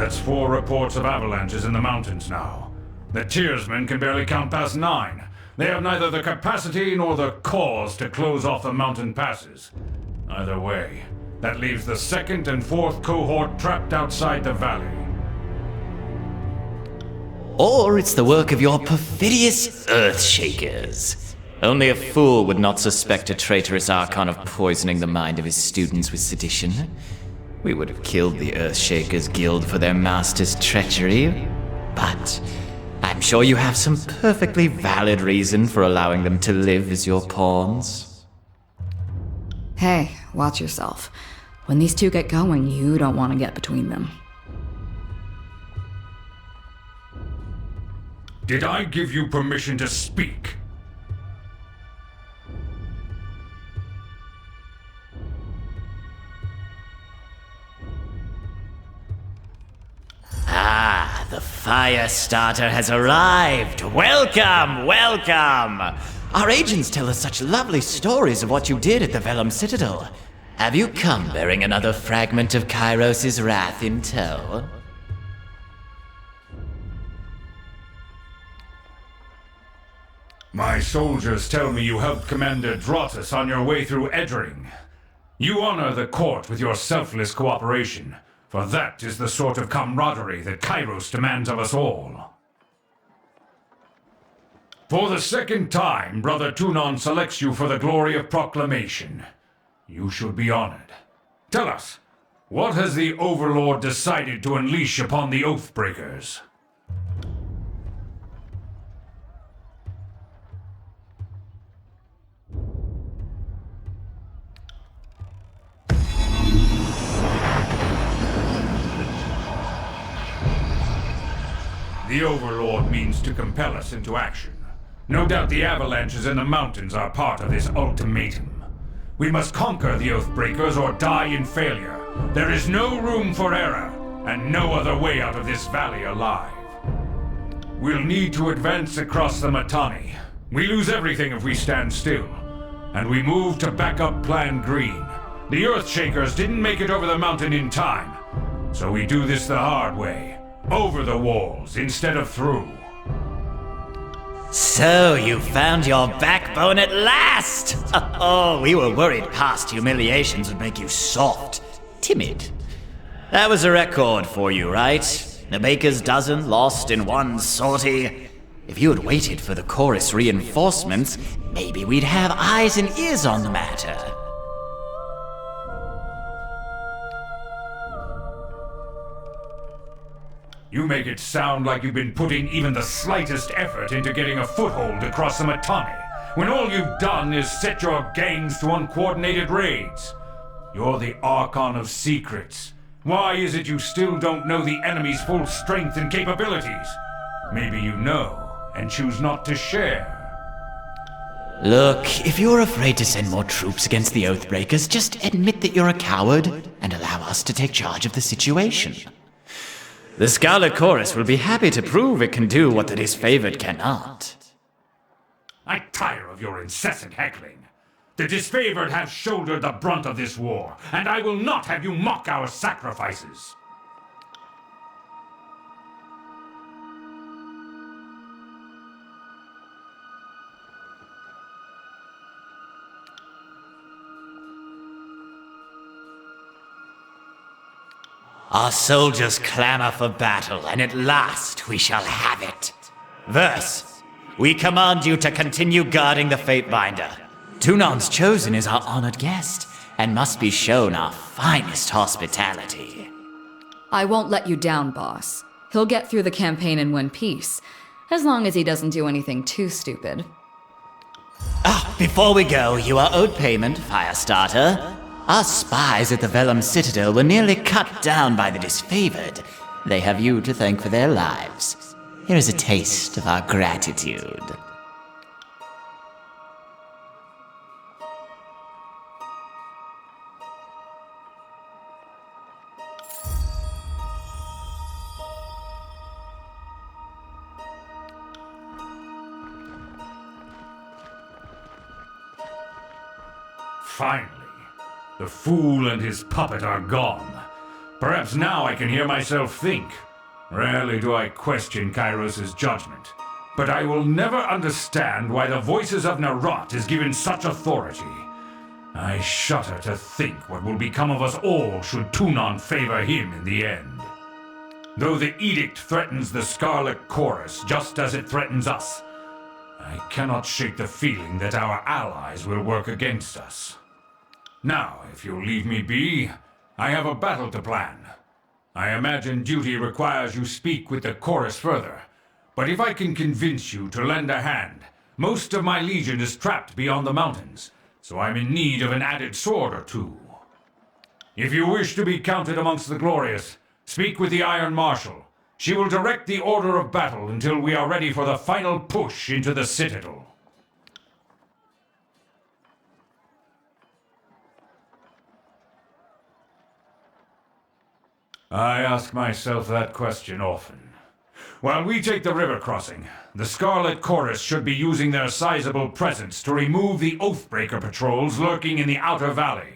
That's 4 reports of avalanches in the mountains now. The Tearsmen can barely count past 9. They have neither the capacity nor the cause to close off the mountain passes. Either way, that leaves the 2nd and 4th cohort trapped outside the valley. Or it's the work of your perfidious Earthshakers. Only a fool would not suspect a traitorous Archon of poisoning the mind of his students with sedition. We would have killed the Earthshakers Guild for their master's treachery, but I'm sure you have some perfectly valid reason for allowing them to live as your pawns. Hey, watch yourself. When these two get going, you don't want to get between them. Did I give you permission to speak? Ah, the fire starter has arrived. Welcome, welcome. Our agents tell us such lovely stories of what you did at the Vellum Citadel. Have you come bearing another fragment of Kairos' wrath in tow? My soldiers tell me you helped Commander Drotus on your way through Edring. You honor the court with your selfless cooperation, for that is the sort of camaraderie that Kairos demands of us all. For the 2nd time, Brother Tunon selects you for the glory of Proclamation. You should be honored. Tell us, what has the Overlord decided to unleash upon the Oathbreakers? The Overlord means to compel us into action. No doubt the avalanches in the mountains are part of this ultimatum. We must conquer the Oathbreakers or die in failure. There is no room for error, and no other way out of this valley alive. We'll need to advance across the Mittani. We lose everything if we stand still. And we move to backup Plan Green. The Earthshakers didn't make it over the mountain in time. So we do this the hard way. Over the walls instead of through. So you found your backbone at last! Oh, we were worried past humiliations would make you soft, timid. That was a record for you, right? The baker's dozen lost in one sortie. If you had waited for the chorus reinforcements, maybe we'd have eyes and ears on the matter. You make it sound like you've been putting even the slightest effort into getting a foothold across the Mittani, when all you've done is set your gangs to uncoordinated raids. You're the Archon of Secrets. Why is it you still don't know the enemy's full strength and capabilities? Maybe you know, and choose not to share. Look, if you're afraid to send more troops against the Oathbreakers, just admit that you're a coward and allow us to take charge of the situation. The Scarlet Chorus will be happy to prove it can do what the disfavored cannot. I tire of your incessant heckling. The disfavored have shouldered the brunt of this war, and I will not have you mock our sacrifices. Our soldiers clamor for battle, and at last we shall have it. Verse, we command you to continue guarding the Fatebinder. Tunon's chosen is our honored guest, and must be shown our finest hospitality. I won't let you down, boss. He'll get through the campaign in one piece, as long as he doesn't do anything too stupid. Before we go, you are owed payment, Firestarter. Our spies at the Vellum Citadel were nearly cut down by the disfavored. They have you to thank for their lives. Here is a taste of our gratitude. Finally, the fool and his puppet are gone. Perhaps now I can hear myself think. Rarely do I question Kairos' judgment, but I will never understand why the voices of Nerat is given such authority. I shudder to think what will become of us all should Tunon favor him in the end. Though the Edict threatens the Scarlet Chorus just as it threatens us, I cannot shake the feeling that our allies will work against us. Now, if you'll leave me be, I have a battle to plan. I imagine duty requires you speak with the Chorus further, but if I can convince you to lend a hand, most of my legion is trapped beyond the mountains, so I'm in need of an added sword or two. If you wish to be counted amongst the glorious, speak with the Iron Marshal. She will direct the order of battle until we are ready for the final push into the Citadel. I ask myself that question often. While we take the river crossing, the Scarlet Chorus should be using their sizable presence to remove the Oathbreaker patrols lurking in the outer valley.